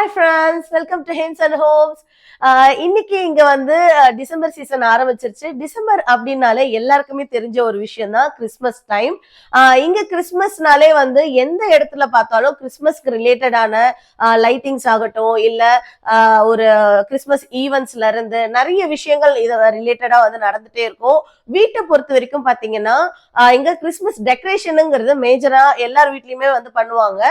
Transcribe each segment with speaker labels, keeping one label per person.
Speaker 1: Hi friends, welcome to Hemz&Homez. இன்னைக்கு இங்க வந்து டிசம்பர் சீசன் ஆரம்பிச்சிருச்சு. டிசம்பர் அப்படின்னாலே எல்லாருக்குமே தெரிஞ்ச ஒரு விஷயம் தான் கிறிஸ்மஸ் டைம். இங்க கிறிஸ்மஸ்னாலே வந்து எந்த இடத்துல பார்த்தாலும் கிறிஸ்மஸ்க்கு ரிலேட்டடான லைட்டிங்ஸ் ஆகட்டும், இல்ல ஒரு கிறிஸ்மஸ் ஈவெண்ட்ஸ்ல இருந்து நிறைய விஷயங்கள் இத ரிலேட்டடா வந்து நடந்துட்டே இருக்கும். வீட்டை பொறுத்த வரைக்கும் பாத்தீங்கன்னா இங்க கிறிஸ்மஸ் டெக்கரேஷனுங்கிறது மேஜரா எல்லார் வீட்லயுமே வந்து பண்ணுவாங்க.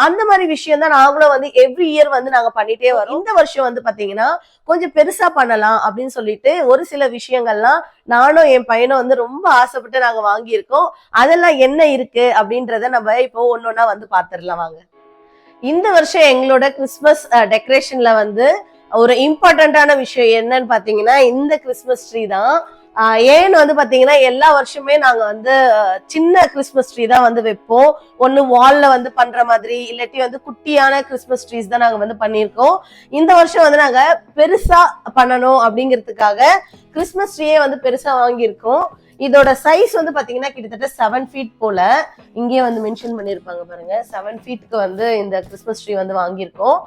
Speaker 1: அந்த மாதிரி விஷயம் தான் நாங்களும் வந்து எவ்ரி இயர் வந்து நாங்க பண்ணிட்டே வரோம். இந்த வருஷம் வந்து பாத்தீங்கன்னா கொஞ்சம் பெருசா பண்ணலாம் அப்படின்னு சொல்லிட்டு ஒரு சில விஷயங்கள்லாம் நானும் என் பையனும் வந்து ரொம்ப ஆசைப்பட்டு நாங்க வாங்கியிருக்கோம். அதெல்லாம் என்ன இருக்கு அப்படின்றத நம்ம இப்போ ஒன்னொன்னா வந்து பாத்துடலாம் வாங்க. இந்த வருஷம் எங்களோட கிறிஸ்மஸ் டெக்கரேஷன்ல வந்து ஒரு இம்பார்ட்டன்டான விஷயம் என்னன்னு பாத்தீங்கன்னா இந்த கிறிஸ்மஸ் ட்ரீ தான். ஏன்னு வந்து பாத்தீங்கன்னா எல்லா வருஷமே நாங்க வந்து சின்ன கிறிஸ்மஸ் ட்ரீ தான் வந்து வைப்போம். ஒண்ணு வால்ல வந்து பண்ற மாதிரி, இல்லாட்டி வந்து குட்டியான கிறிஸ்மஸ் ட்ரீஸ் தான் நாங்க வந்து பண்ணியிருக்கோம். இந்த வருஷம் வந்து நாங்க பெருசா பண்ணணும் அப்படிங்கிறதுக்காக கிறிஸ்மஸ் ட்ரீயே வந்து பெருசா வாங்கியிருக்கோம். இதோட சைஸ் வந்து பாத்தீங்கன்னா கிட்டத்தட்ட 7 ஃபீட் போல. இங்கேயே வந்து மென்ஷன் பண்ணிருப்பாங்க பாருங்க. 7 ஃபீட்க்கு வந்து இந்த கிறிஸ்மஸ் ட்ரீ வந்து வாங்கியிருக்கோம்.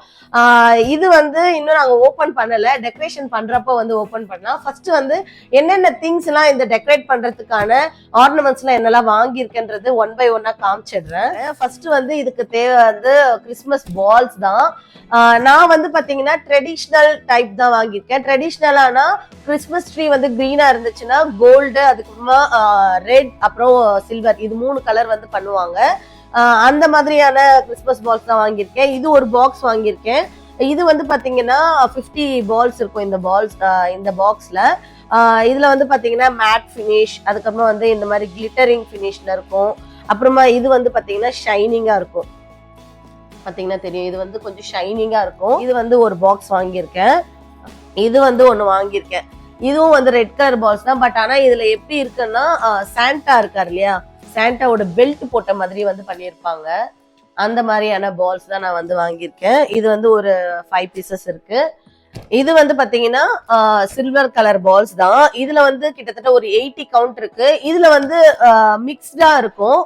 Speaker 1: இது வந்து இன்னும் நாங்க ஓபன் பண்ணல. டெக்கரேஷன் பண்றப்ப வந்து ஓபன் பண்ணலாம். ஃபர்ஸ்ட் வந்து என்னென்ன திங்ஸ் எல்லாம் இந்த டெக்கரேட் பண்றதுக்கான ஆர்னமெண்ட்ஸ் எல்லாம் என்னெல்லாம் வாங்கியிருக்கேன்றது ஒன் பை ஒன்னா காமிச்சிடுறேன். ஃபர்ஸ்ட் வந்து இதுக்கு தேவை வந்து கிறிஸ்மஸ் பால்ஸ் தான். நான் வந்து பாத்தீங்கன்னா ட்ரெடிஷ்னல் டைப் தான் வாங்கியிருக்கேன். ட்ரெடிஷ்னலானா கிறிஸ்மஸ் ட்ரீ வந்து கிரீனா இருந்துச்சுன்னா கோல்டு, அதுக்கப்புறமா ரெட், அப்புறம் சில்வர், இது 3 கலர் வந்து பண்ணுவாங்க. அந்த மாதிரியான கிறிஸ்மஸ் பால்ஸ் தான் வாங்கியிருக்கேன். இது ஒரு பாக்ஸ் வாங்கியிருக்கேன். இது வந்து பாத்தீங்கன்னா 50 பால்ஸ் இருக்கும் இந்த பால்ஸ் இந்த பாக்ஸ்ல. இதுல வந்து பாத்தீங்கன்னா மேட் பினிஷ், அதுக்கப்புறம் வந்து இந்த மாதிரி கிளிட்டரிங் பினிஷ்ல இருக்கும். அப்புறமா இது வந்து பாத்தீங்கன்னா ஷைனிங்கா இருக்கும். பாத்தீங்கன்னா தெரியும், இது வந்து கொஞ்சம் ஷைனிங்கா இருக்கும். இது வந்து ஒரு பாக்ஸ் வாங்கியிருக்கேன். இது வந்து ஒண்ணு வாங்கியிருக்கேன். இதுவும் வந்து ரெட் கலர் பால்ஸ் தான். பட் ஆனா இதுல எப்படி இருக்குன்னா சாண்டா இருக்காரு இல்லையா, சாண்டாவோட பெல்ட் போட்ட மாதிரி வந்து பண்ணியிருப்பாங்க. அந்த மாதிரியான பால்ஸ் தான் நான் வந்து வாங்கியிருக்கேன். இது வந்து ஒரு 5 பீசஸ் இருக்கு. இது வந்து பாத்தீங்கன்னா சில்வர் கலர் பால்ஸ் தான். இதுல வந்து கிட்டத்தட்ட ஒரு 80 கவுண்ட் இருக்கு. இதுல வந்து மிக்ஸ்டா இருக்கும்.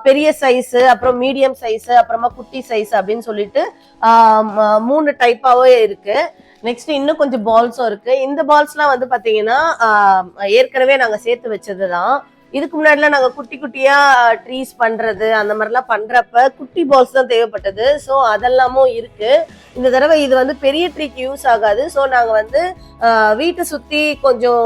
Speaker 1: பெரிய சைஸ், அப்புறம் மீடியம் சைஸ், அப்புறமா குட்டி சைஸ் அப்படின்னு சொல்லிட்டு 3 டைப்பாவே இருக்கு. நெக்ஸ்ட் இன்னும் கொஞ்சம் பால்ஸும் இருக்கு. இந்த பால்ஸ்லாம் வந்து பாத்தீங்கன்னா ஏற்கனவே நாங்க சேர்த்து வச்சதுதான். இதுக்கு முன்னாடிலாம் நாங்க குட்டி குட்டியா ட்ரீஸ் பண்றது அந்த மாதிரிலாம் பண்றப்ப குட்டி பால்ஸ் தான் தேவைப்பட்டது. ஸோ அதெல்லாமும் இருக்கு. இந்த தடவை இது வந்து பெரிய ட்ரீக்கு யூஸ் ஆகாது. ஸோ நாங்க வந்து வீட்டை சுத்தி கொஞ்சம்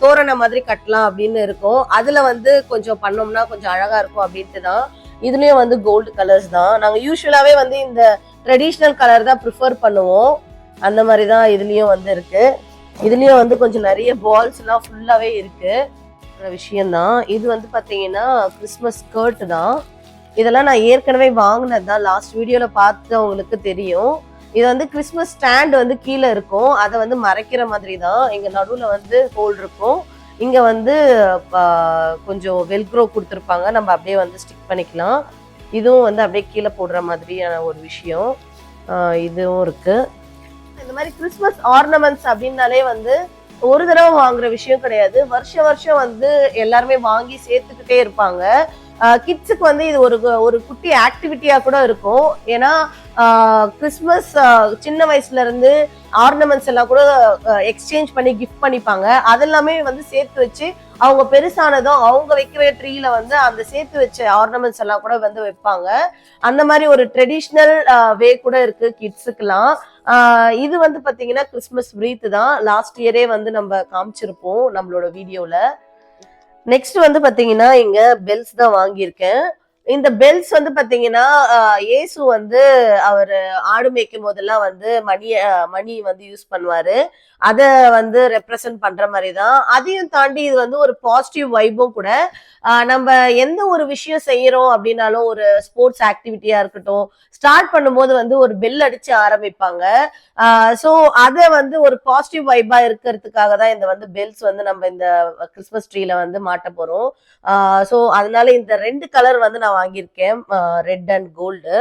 Speaker 1: தோரண மாதிரி கட்டலாம் அப்படின்னு இருக்கோம். அதுல வந்து கொஞ்சம் பண்ணோம்னா கொஞ்சம் அழகா இருக்கும் அப்படின்ட்டு தான். இதுலயும் வந்து கோல்டு கலர்ஸ் தான். நாங்க யூஸ்வலாவே வந்து இந்த ட்ரெடிஷ்னல் கலர் தான் ப்ரிஃபர் பண்ணுவோம். அந்த மாதிரி தான் இதுலயும் வந்து இருக்கு. இதுலயும் வந்து கொஞ்சம் நிறைய பால்ஸ் எல்லாம் ஃபுல்லாவே இருக்கு விஷயம்தான். இது வந்து பாத்தீங்கன்னா கிறிஸ்மஸ் ஸ்கர்ட் தான். இதெல்லாம் நான் ஏற்கனவே வாங்கினது தான். லாஸ்ட் வீடியோல பார்த்து உங்களுக்கு தெரியும். இது வந்து கிறிஸ்மஸ் ஸ்டாண்ட் வந்து கீழே இருக்கும். அதை வந்து மறைக்கிற மாதிரி தான். இங்க நடுவுல வந்து ஹோல் இருக்கும். இங்க வந்து கொஞ்சம் வெல்க்ரோ கொடுத்துருப்பாங்க. நம்ம அப்படியே வந்து ஸ்டிக் பண்ணிக்கலாம். இதுவும் வந்து அப்படியே கீழே போடுற மாதிரியான ஒரு விஷயம் இதுவும் இருக்கு. இந்த மாதிரி கிறிஸ்மஸ் ஆர்னமெண்ட்ஸ் அப்படின்னாலே வந்து ஒரு தடவை வாங்குற விஷயம் கிடையாது. வருஷம் வந்து எல்லாருமே வாங்கி சேர்த்துக்கிட்டே இருப்பாங்க. கிட்ஸுக்கு வந்து இது ஒரு குட்டி ஆக்டிவிட்டியா கூட இருக்கும். ஏன்னா கிறிஸ்மஸ் சின்ன வயசுல இருந்து ஆர்னமெண்ட்ஸ் எல்லாம் கூட எக்ஸ்சேஞ்ச் பண்ணி கிஃப்ட் பண்ணிப்பாங்க. அதெல்லாமே வந்து சேர்த்து வச்சு அவங்க பெருசானதும் அவங்க வைக்கிற ட்ரீல வந்து அந்த சேர்த்து வச்ச ஆர்னமெண்ட்ஸ் எல்லாம் கூட வந்து வைப்பாங்க. அந்த மாதிரி ஒரு ட்ரெடிஷ்னல் வே கூட இருக்கு கிட்ஸுக்கெல்லாம். இது வந்து பாத்தீங்கன்னா கிறிஸ்மஸ் வ்ரீத் தான். லாஸ்ட் இயரே வந்து நம்ம காமிச்சிருப்போம் நம்மளோட வீடியோல. நெக்ஸ்ட் வந்து பாத்தீங்கன்னா இங்க பெல்ஸ் தான் வாங்கியிருக்கேன். இந்த பெல்ஸ் வந்து பாத்தீங்கன்னா இயேசு வந்து அவர் ஆடு மேய்க்கும் போதெல்லாம் வந்து மணி வந்து யூஸ் பண்ணுவாரு. அத வந்து ரெப்ரசன்ட் பண்ற மாதிரி தான். அதையும் தாண்டி இது வந்து ஒரு பாசிட்டிவ் வைபும் கூட. நம்ம எந்த ஒரு விஷயம் செய்யறோம் அப்படின்னாலும், ஒரு ஸ்போர்ட்ஸ் ஆக்டிவிட்டியா இருக்கட்டும், ஸ்டார்ட் பண்ணும்போது வந்து ஒரு பெல் அடிச்சு ஆரம்பிப்பாங்க. ஸோ அதை வந்து ஒரு பாசிட்டிவ் வைபா இருக்கிறதுக்காக தான் இந்த வந்து பெல்ஸ் வந்து நம்ம இந்த கிறிஸ்மஸ் ட்ரீல வந்து மாட்ட போறோம். ஸோ அதனால இந்த 2 கலர் வந்து நான் வாங்கியிருக்கேன், ரெட் அண்ட் கோல்டு.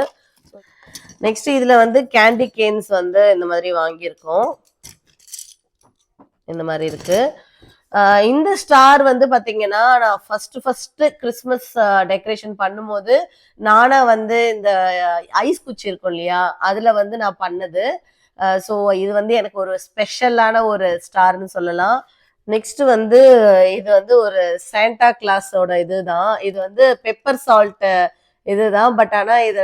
Speaker 1: நெக்ஸ்ட் இதுல வந்து கேண்டி கேன்ஸ் வந்து இந்த மாதிரி வாங்கியிருக்கோம். இந்த மாதிரி இருக்கு. இந்த ஸ்டார் வந்து பாத்தீங்கன்னா நான் ஃபர்ஸ்ட் கிறிஸ்மஸ் டெக்கரேஷன் பண்ணும்போது நானா வந்து இந்த ஐஸ் குச்சி இருக்கும் இல்லையா அதுல வந்து நான் பண்ணது. ஸோ இது வந்து எனக்கு ஒரு ஸ்பெஷலான ஒரு ஸ்டார்னு சொல்லலாம். நெக்ஸ்ட் வந்து இது வந்து ஒரு சாண்டா கிளாஸோட இதுதான். இது வந்து பெப்பர் சால்ட் இதுதான். பட் ஆனா இத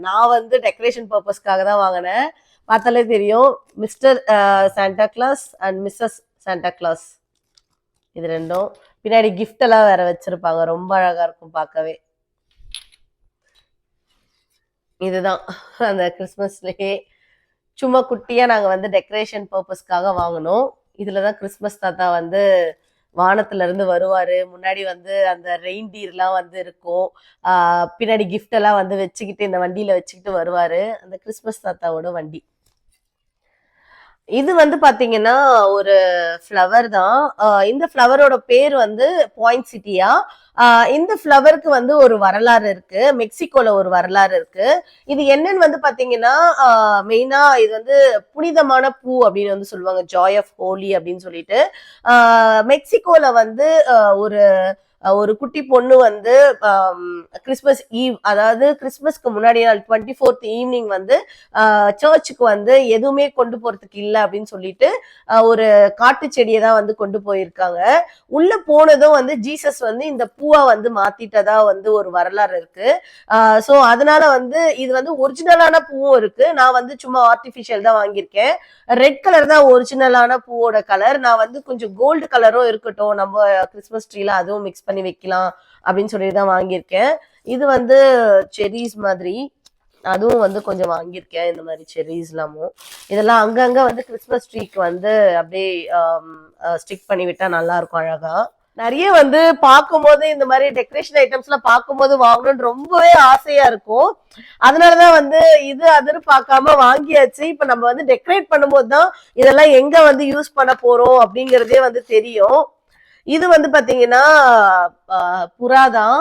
Speaker 1: நான் வந்து டெக்கரேஷன் பர்பஸ்க்காக தான் வாங்கினேன். பார்த்தாலே தெரியும், mister Santa Claus and missus Santa Claus இது ரெண்டும். பின்னாடி கிஃப்ட் எல்லாம் வேற வச்சிருப்பாங்க, ரொம்ப அழகா இருக்கும் பார்க்கவே. இதுதான் அந்த கிறிஸ்மஸ்லயே சும்மா குட்டியா நாங்க வந்து டெக்கரேஷன் பர்பஸ்க்காக வாங்கினோம். இதுலதான் கிறிஸ்மஸ் தாத்தா வந்து வானத்துல இருந்து வருவாரு. முன்னாடி வந்து அந்த ரெயின்டீர் எல்லாம் வந்து இருக்கும். பின்னாடி கிஃப்ட் எல்லாம் வந்து வச்சுக்கிட்டு இந்த வண்டியில வச்சுக்கிட்டு வருவாரு. அந்த கிறிஸ்மஸ் தாத்தாவோட வண்டி. இது வந்து பாத்தீங்கன்னா ஒரு ஃப்ளவர் தான். இந்த ஃப்ளவரோட பேர் வந்து பாயிண்ட் சிட்டியா. இந்த ஃப்ளவருக்கு வந்து ஒரு வரலாறு இருக்கு, மெக்சிகோல ஒரு வரலாறு இருக்கு. இது என்னன்னு வந்து பாத்தீங்கன்னா மெயினா இது வந்து புனிதமான பூ அப்படின்னு வந்து சொல்லுவாங்க, ஜாய் ஆஃப் ஹோலி அப்படின்னு சொல்லிட்டு. மெக்சிகோல வந்து ஒரு ஒரு குட்டி பொண்ணு வந்து கிறிஸ்மஸ் ஈவ், அதாவது கிறிஸ்மஸ்க்கு முன்னாடி நாள் 24th ஈவினிங் வந்து சர்ச்சுக்கு வந்து எதுவுமே கொண்டு போறதுக்கு இல்லை அப்படின்னு சொல்லிட்டு ஒரு காட்டு செடியை தான் வந்து கொண்டு போயிருக்காங்க. உள்ள போனதும் வந்து ஜீசஸ் வந்து இந்த பூவை வந்து மாத்திட்டதா வந்து ஒரு வரலாறு இருக்கு. சோ அதனால வந்து இது வந்து ஒரிஜினலான பூவும் இருக்கு. நான் வந்து சும்மா ஆர்டிபிஷியல் தான் வாங்கியிருக்கேன். ரெட் கலர் தான் ஒரிஜினலான பூவோட கலர். நான் வந்து கொஞ்சம் கோல்டு கலரும் இருக்கட்டும், நம்ம கிறிஸ்மஸ் ட்ரீல அதுவும் மிக்ஸ் பண்ணி வைக்கலாம் அப்படின்னு சொல்லிட்டு தான் வாங்கியிருக்கேன். இது வந்து செரிஸ் மாதிரி, அதுவும் வந்து கொஞ்சம் வாங்கியிருக்கேன். இந்த மாதிரி செரிஸ் எல்லாமும் இதெல்லாம் அங்கங்க வந்து கிறிஸ்மஸ் ட்ரீக்கு வந்து அப்படியே ஸ்டிக் பண்ணி விட்டா நல்லா இருக்கும் அழகா. நிறைய வந்து பார்க்கும்போது இந்த மாதிரி டெக்கரேஷன் ஐட்டம்ஸ் எல்லாம் பார்க்கும்போது வாங்கணும்னு ரொம்பவே ஆசையா இருக்கும். அதனாலதான் வந்து இது அதுன்னு பார்க்காம வாங்கியாச்சு. இப்ப நம்ம வந்து டெக்கரேட் பண்ணும்போது தான் இதெல்லாம் எங்க வந்து யூஸ் பண்ண போறோம் அப்படிங்கறதே வந்து தெரியும். இது வந்து பாத்தீங்கன்னா புறாதான்.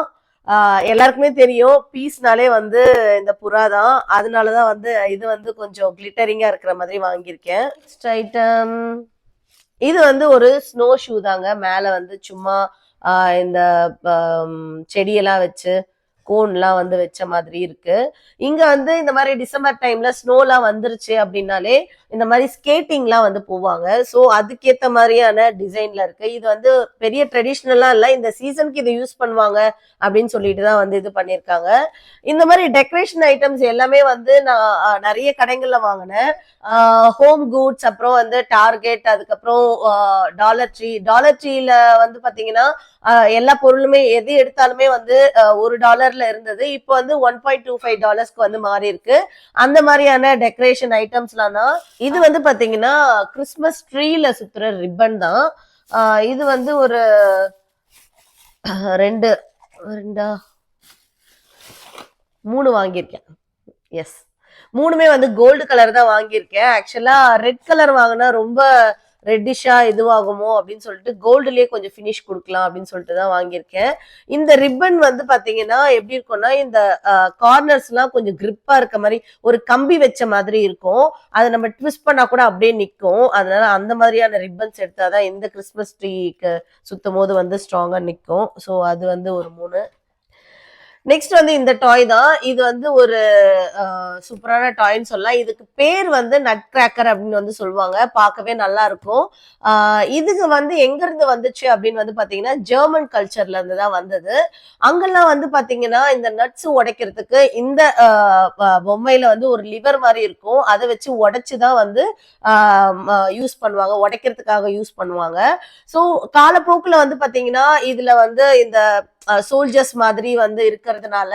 Speaker 1: எல்லாருக்குமே தெரியும், பீஸ்னாலே வந்து இந்த புறாதான். அதனாலதான் வந்து இது வந்து கொஞ்சம் கிளிட்டரிங்கா இருக்கிற மாதிரி வாங்கியிருக்கேன். ஐட்டம் இது வந்து ஒரு ஸ்னோ ஷூ தாங்க. மேல வந்து சும்மா இந்த செடியெல்லாம் வச்சு கோன்லாம் வந்து வச்ச மாதிரி இருக்கு. இங்க வந்து இந்த மாதிரி டிசம்பர் டைம்ல ஸ்னோலாம் வந்துருச்சு அப்படின்னாலே இந்த மாதிரி ஸ்கேட்டிங்லாம் வந்து போவாங்க. ஸோ அதுக்கேற்ற மாதிரியான டிசைன்ல இருக்கு. இது வந்து பெரிய ட்ரெடிஷ்னலா இல்லை, இந்த சீசனுக்கு இதை யூஸ் பண்ணுவாங்க அப்படின்னு சொல்லிட்டு தான் வந்து இது பண்ணியிருக்காங்க. இந்த மாதிரி டெக்கரேஷன் ஐட்டம்ஸ் எல்லாமே வந்து நான் நிறைய கடைகள்ல வாங்கினேன். ஹோம் குட்ஸ், அப்புறம் வந்து டார்கெட், அதுக்கப்புறம் டாலர் ட்ரீல வந்து பாத்தீங்கன்னா எல்லா பொருளுமே எது எடுத்தாலுமே வந்து $1 இருந்தது. இப்போ வந்து $1.25 வந்து மாறி இருக்கு. அந்த மாதிரியான டெக்கரேஷன் ஐட்டம்ஸ்லாம் தான். இது வந்து பாத்தீங்கன்னா கிறிஸ்மஸ் ட்ரீல சுத்துற ரிப்பன் தான். இது வந்து ஒரு மூணு வாங்கியிருக்கேன். எஸ், மூணுமே வந்து கோல்டு கலர் தான் வாங்கியிருக்கேன். ஆக்சுவலா ரெட் கலர் வாங்கினா ரொம்ப ரெட்டிஷா இதுவாகுமோ அப்படின்னு சொல்லிட்டு கோல்டுலயே கொஞ்சம் ஃபினிஷ் கொடுக்கலாம் அப்படின்னு சொல்லிட்டு தான் வாங்கியிருக்கேன். இந்த ரிப்பன் வந்து பாத்தீங்கன்னா எப்படி இருக்கும்னா, இந்த கார்னர்ஸ் எல்லாம் கொஞ்சம் கிரிப்பா இருக்க மாதிரி ஒரு கம்பி வச்ச மாதிரி இருக்கும். அதை நம்ம ட்விஸ்ட் பண்ணா கூட அப்படியே நிற்கும். அதனால அந்த மாதிரியான ரிப்பன்ஸ் எடுத்தாதான் இந்த கிறிஸ்மஸ் ட்ரீக்கு சுத்தும் போது வந்து ஸ்ட்ராங்கா நிற்கும். ஸோ அது வந்து ஒரு 3. நெக்ஸ்ட் வந்து இந்த டாய் தான். இது வந்து ஒரு சூப்பரான டாய்ன்னு சொல்லலாம். இதுக்கு பேர் வந்து நட் கிராக்கர் அப்படின்னு வந்து சொல்லுவாங்க. பார்க்கவே நல்லா இருக்கும். இதுக்கு வந்து எங்க இருந்து வந்துச்சு அப்படின்னு வந்து பாத்தீங்கன்னா ஜெர்மன் கல்ச்சர்ல இருந்து தான் வந்தது. அங்கெல்லாம் வந்து பாத்தீங்கன்னா இந்த நட்ஸ் உடைக்கிறதுக்கு இந்த பொம்மையில வந்து ஒரு லிவர் மாதிரி இருக்கும். அதை வச்சு உடைச்சுதான் வந்து யூஸ் பண்ணுவாங்க, உடைக்கிறதுக்காக யூஸ் பண்ணுவாங்க. ஸோ காலப்போக்குல வந்து பாத்தீங்கன்னா இதுல வந்து இந்த சோல்ஜர்ஸ் மாதிரி வந்து இருக்கிறதுனால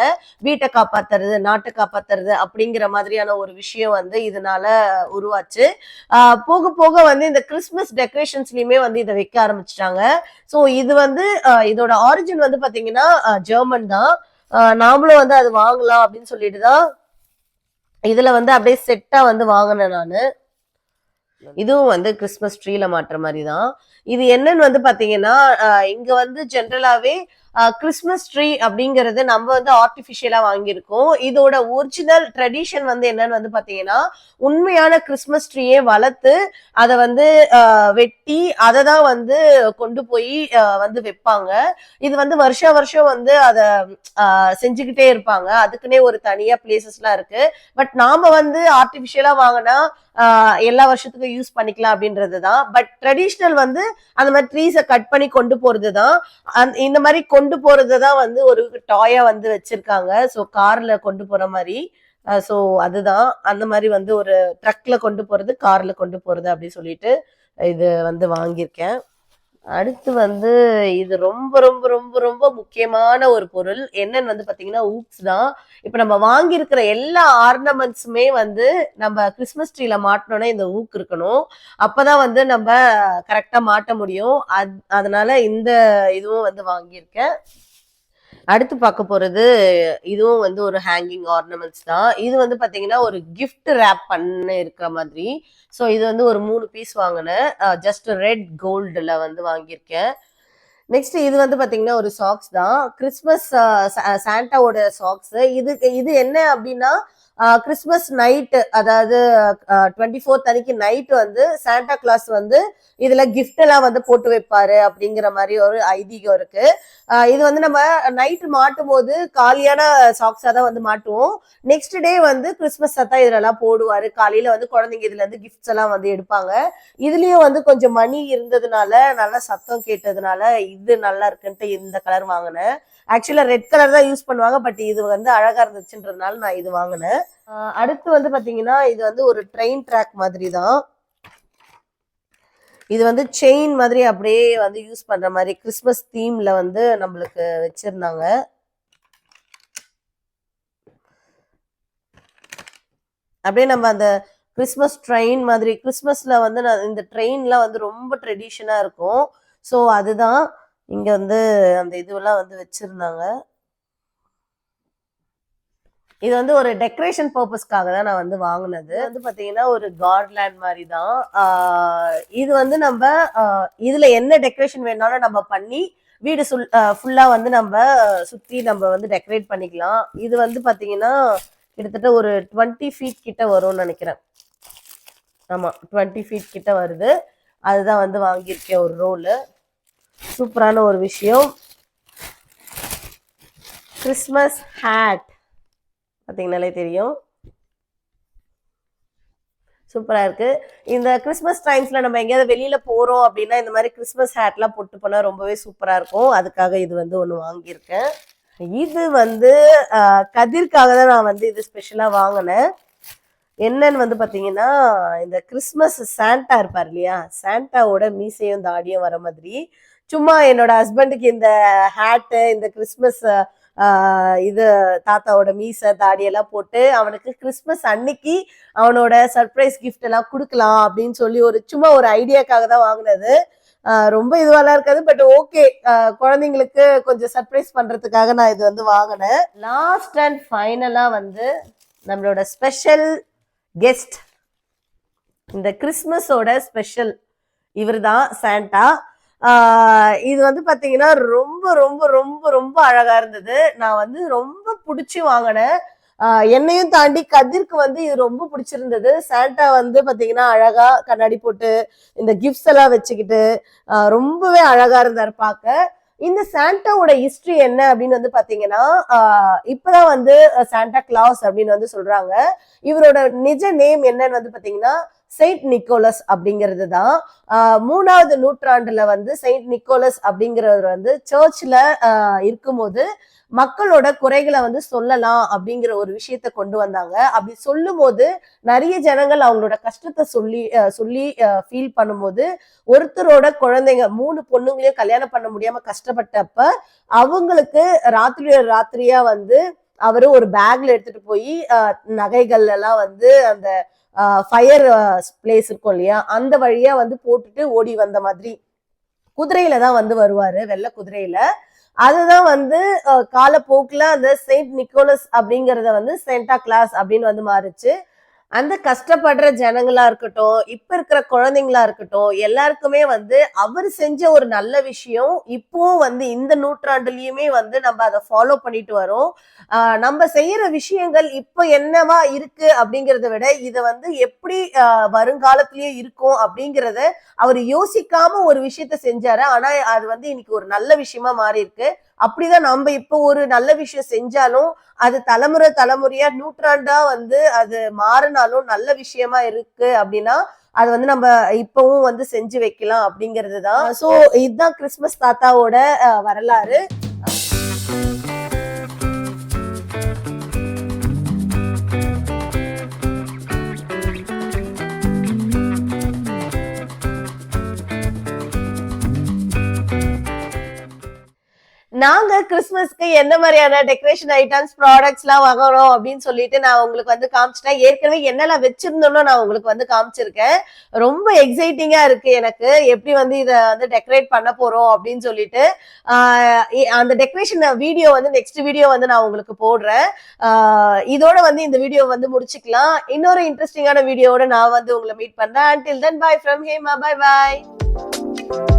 Speaker 1: வீட்டை காப்பாத்துறது, நாட்டை காப்பாத்துறது அப்படிங்கிற மாதிரியான ஒரு விஷயம் வந்து இதனால உருவாச்சு. போக போக வந்து இந்த கிறிஸ்மஸ் டெக்கரேஷன்ஸ்லயுமே வந்து இதை வைக்க ஆரம்பிச்சிட்டாங்க. ஸோ இது வந்து இதோட ஆரிஜின் வந்து பாத்தீங்கன்னா ஜெர்மன் தான். நாமளும் வந்து அது வாங்கலாம் அப்படின்னு சொல்லிட்டு தான் இதுல வந்து அப்படியே செட்டா வந்து வாங்கினேன் நானு. இதுவும் வந்து கிறிஸ்மஸ் ட்ரீல மாட்டுற மாதிரி தான். இது என்னன்னு வந்து பாத்தீங்கன்னா இங்க வந்து ஜென்ரலாவே கிறிஸ்மஸ் ட்ரீ அப்படிங்கிறது நம்ம வந்து ஆர்டிபிஷியலா வாங்கியிருக்கோம். இதோட ஒரிஜினல் ட்ரெடிஷன் வந்து என்னன்னு வந்து பாத்தீங்கன்னா, உண்மையான கிறிஸ்மஸ் ட்ரீயே வளர்த்து அதை வந்து வெட்டி அதை தான் வந்து கொண்டு போய் வந்து வைப்பாங்க. இது வந்து வருஷம் வருஷம் வந்து அதை செஞ்சுக்கிட்டே இருப்பாங்க. அதுக்குன்னே ஒரு தனியா பிளேசஸ் எல்லாம் இருக்கு. பட் நாம வந்து ஆர்டிபிஷியலா வாங்கினா எல்லா வருஷத்துக்கும் யூஸ் பண்ணிக்கலாம் அப்படின்றதுதான். பட் ட்ரெடிஷ்னல் வந்து அந்த மாதிரி ட்ரீஸை கட் பண்ணி கொண்டு போறதுதான். இந்த மாதிரி கொண்டு போறதுதான் வந்து ஒரு டாயா வந்து வச்சிருக்காங்க. ஸோ கார்ல கொண்டு போற மாதிரி. ஸோ அதுதான் அந்த மாதிரி வந்து ஒரு ட்ரக்ல கொண்டு போறது, கார்ல கொண்டு போறது அப்படின்னு சொல்லிட்டு இது வந்து வாங்கியிருக்கேன். அடுத்து வந்து இது ரொம்ப ரொம்ப ரொம்ப ரொம்ப முக்கியமான ஒரு பொருள் என்னன்னு வந்து பாத்தீங்கன்னா ஊக்ஸ் தான். இப்ப நம்ம வாங்கியிருக்கிற எல்லா ஆர்னமெண்ட்ஸுமே வந்து நம்ம கிறிஸ்மஸ் ட்ரீல மாட்டணும்னா இந்த ஊக் இருக்கணும். அப்பதான் வந்து நம்ம கரெக்டா மாட்ட முடியும். அதனால இந்த இதுவும் வந்து வாங்கியிருக்கேன். அடுத்து பார்க்க போறது இதுவும் வந்து ஒரு ஹேங்கிங் ஆர்னமெண்ட்ஸ் தான். இது வந்து பாத்தீங்கன்னா ஒரு கிஃப்ட் ரேப் பண்ண இருக்கிற மாதிரி. ஸோ இது வந்து ஒரு 3 பீஸ் வாங்கினேன். ஜஸ்ட் ரெட் கோல்டுல வந்து வாங்கியிருக்கேன். நெக்ஸ்ட் இது வந்து பாத்தீங்கன்னா ஒரு சாக்ஸ் தான். கிறிஸ்மஸ் சாண்டாவோட சாக்ஸ். இது என்ன அப்படின்னா கிறிஸ்மஸ் நைட்டு, அதாவது 24th அன்னைக்கு நைட் வந்து சாண்டா கிளாஸ் வந்து இதுல கிஃப்ட் எல்லாம் வந்து போட்டு வைப்பாரு அப்படிங்கிற மாதிரி ஒரு ஐதீகம் இருக்கு. இது வந்து நம்ம நைட்டு மாட்டும் போது காலியான சாக்ஸா தான் வந்து மாட்டுவோம். நெக்ஸ்ட் டே வந்து கிறிஸ்மஸ் தான் இதுல எல்லாம் போடுவாரு. காலையில வந்து குழந்தைங்க இதுல இருந்து கிஃப்ட்ஸ் எல்லாம் வந்து எடுப்பாங்க. இதுலயும் வந்து கொஞ்சம் மணி இருந்ததுனால, நல்லா சத்தம் கேட்டதுனால இது நல்லா இருக்குன்ட்டு இந்த கலர் வாங்கினேன். ஆக்சுவலா ரெட் கலர் தான் யூஸ் பண்ணுவாங்க. பட் இது வந்து அழகா இருந்துச்சுன்றதுனால நான் இது வாங்கினேன். அடுத்து வந்து பாத்தீங்கன்னா இது வந்து ஒரு ட்ரெயின் ட்ராக் மாதிரி தான். இது வந்து செயின் மாதிரி அப்படியே வந்து யூஸ் பண்ற மாதிரி கிறிஸ்மஸ் தீம்ல வந்து நம்மளுக்கு வச்சிருந்தாங்க. அப்படியே நம்ம அந்த கிறிஸ்மஸ் ட்ரெயின் மாதிரி, கிறிஸ்மஸ்ல வந்து இந்த ட்ரெயின்லாம் வந்து ரொம்ப ட்ரெடிஷனா இருக்கும். ஸோ அதுதான் இங்க வந்து அந்த இதுவெல்லாம் வந்து வச்சிருந்தாங்க. இது வந்து ஒரு டெக்கரேஷன் பர்பஸ்க்காக தான் நான் வந்து வாங்கினது. வந்து பாத்தீங்கன்னா ஒரு கார்ட்லேண்ட் மாதிரி தான். இது வந்து நம்ம இதுல என்ன டெக்கரேஷன் வேணாலும் நம்ம பண்ணி வீடு ஃபுல்லா வந்து நம்ம சுத்தி நம்ம வந்து டெக்கரேட் பண்ணிக்கலாம். இது வந்து பாத்தீங்கன்னா கிட்டத்தட்ட ஒரு 20 feet கிட்ட வரும்னு நினைக்கிறேன். ஆமா, 20 feet கிட்ட வருது. அதுதான் வந்து வாங்கியிருக்கேன் ஒரு ரோலு. சூப்பரான ஒரு விஷயம். கிறிஸ்மஸ் ஹேட் பார்த்தீங்கன்னாலே தெரியும். சூப்பரா இருக்கு. இந்த கிறிஸ்மஸ் டைம்ஸ்ல நம்ம எங்கேயாவது வெளியில போறோம் அப்படின்னா இந்த மாதிரி கிறிஸ்மஸ் ஹேட்லாம் போட்டு போனா ரொம்பவே சூப்பரா இருக்கும். அதுக்காக இது வந்து ஒன்று வாங்கியிருக்கேன். இது வந்து கதிர்க்காக தான் நான் வந்து இது ஸ்பெஷலா வாங்கினேன். என்னன்னு வந்து பாத்தீங்கன்னா இந்த கிறிஸ்மஸ் சாண்டா இருப்பார் இல்லையா, சாண்டாவோட மீசையும் தாடியும் வர மாதிரி சும்மா என்னோட ஹஸ்பண்டுக்கு இந்த ஹேட்டு, இந்த கிறிஸ்மஸ் இது தாத்தாவோட மீசை தாடியெல்லாம் போட்டு அவனுக்கு கிறிஸ்மஸ் அன்னைக்கு அவனோட சர்ப்ரைஸ் கிஃப்ட் எல்லாம் கொடுக்கலாம் அப்படின்னு சொல்லி ஒரு சும்மா ஒரு ஐடியாக்காக தான் வாங்கினது. ரொம்ப இதுவெல்லாம் இருக்காது. பட் ஓகே, குழந்தைங்களுக்கு கொஞ்சம் சர்ப்ரைஸ் பண்றதுக்காக நான் இது வந்து வாங்கினேன். லாஸ்ட் அண்ட் ஃபைனலா வந்து நம்மளோட ஸ்பெஷல் கெஸ்ட், இந்த கிறிஸ்மஸோட ஸ்பெஷல் இவர் தான் சாண்டா. இது வந்து பாத்தீங்கன்னா ரொம்ப ரொம்ப ரொம்ப ரொம்ப அழகா இருந்தது. நான் வந்து ரொம்ப பிடிச்சி வாங்கினேன். என்னையும் தாண்டி கதிர்க்கு வந்து இது ரொம்ப பிடிச்சிருந்தது. சாண்டா வந்து பாத்தீங்கன்னா அழகா கண்ணாடி போட்டு இந்த கிஃப்ட்ஸ் எல்லாம் வச்சுக்கிட்டு ரொம்பவே அழகா இருந்தார் பார்க்க. இந்த சாண்டாவோட ஹிஸ்டரி என்ன அப்படின்னு வந்து பாத்தீங்கன்னா இப்பதான் வந்து சாண்டா கிளாஸ் அப்படின்னு வந்து சொல்றாங்க. இவரோட நிஜ நேம் என்னன்னு வந்து பாத்தீங்கன்னா செயின்ட் நிக்கோலஸ் அப்படிங்கிறது தான். 3வது நூற்றாண்டுல வந்து செயின்ட் நிக்கோலஸ் அப்படிங்கிறவர் வந்து சர்ச்ல இருக்கும்போது மக்களோட குறைகளை வந்து சொல்லலாம் அப்படிங்கிற ஒரு விஷயத்த கொண்டு வந்தாங்க. அப்படி சொல்லும் போது நிறைய ஜனங்கள் அவங்களோட கஷ்டத்தை சொல்லி ஃபீல் பண்ணும்போது ஒருத்தரோட குழந்தைங்க 3 பொண்ணுங்களையும் கல்யாணம் பண்ண முடியாம கஷ்டப்பட்டப்ப அவங்களுக்கு ராத்திரியா வந்து அவரு ஒரு பேக்ல எடுத்துட்டு போய் நகைகள் எல்லாம் வந்து அந்த ஃபயர் பிளேஸ் இருக்கும் இல்லையா, அந்த வழியா வந்து போட்டுட்டு ஓடி வந்த மாதிரி குதிரையில தான் வந்து வருவாரு, வெள்ளை குதிரையில. அதுதான் வந்து காலப்போக்குல அந்த செயின்ட் நிக்கோலஸ் அப்படிங்கறத வந்து சாண்டா கிளாஸ் அப்படின்னு வந்து மாறுச்சு. அந்த கஷ்டப்படுற ஜனங்களா இருக்கட்டும், இப்ப இருக்கிற குழந்தைங்களா இருக்கட்டும், எல்லாருக்குமே வந்து அவரு செஞ்ச ஒரு நல்ல விஷயம், இப்பவும் வந்து இந்த நூற்றாண்டுலயுமே வந்து நம்ம அத ஃபாலோ பண்ணிட்டு வரோம். நம்ம செய்யற விஷயங்கள் இப்ப என்னவா இருக்கு அப்படிங்கிறத விட, இத வந்து எப்படி வருங்காலத்திலயே இருக்கும் அப்படிங்கிறத அவரு யோசிக்காம ஒரு விஷயத்த செஞ்சாரு. ஆனா அது வந்து இன்னைக்கு ஒரு நல்ல விஷயமா மாறியிருக்கு. அப்படிதான் நம்ம இப்போ ஒரு நல்ல விஷயம் செஞ்சாலும், அது தலைமுறை தலைமுறையா நூற்றாண்டா வந்து அது மாறினாலும் நல்ல விஷயமா இருக்கு அப்படின்னா அது வந்து நம்ம இப்பவும் வந்து செஞ்சு வைக்கலாம் அப்படிங்கிறது தான். சோ இதுதான் கிறிஸ்துமஸ் தாத்தாவோட வரலாறு. நாங்க கிறிஸ்துமஸ்க்கு என்ன மாதிரியான டெக்கரேஷன் ஐட்டம்ஸ் ப்ராடக்ட்ஸ் எல்லாம் வாங்குறோம் அப்படின்னு சொல்லிட்டு நான் உங்களுக்கு வந்து காமிச்சிட்டேன். ஏற்கனவே என்னெல்லாம் வச்சிருந்தோம்னு நான் உங்களுக்கு வந்து காமிச்சிருக்கேன். ரொம்ப எக்ஸைட்டிங்கா இருக்கு எனக்கு எப்படி வந்து இத வந்து டெக்கரேட் பண்ண போறோம் அப்படின்னு சொல்லிட்டு. அந்த டெக்கரேஷன் வீடியோ வந்து நெக்ஸ்ட் வீடியோ வந்து நான் உங்களுக்கு போடுறேன். இதோட வந்து இந்த வீடியோ வந்து முடிச்சுக்கலாம். இன்னொரு இன்ட்ரெஸ்டிங்கான வீடியோவோட நான் வந்து உங்களை மீட் பண்றேன். Until then, bye from Hema. Bye bye.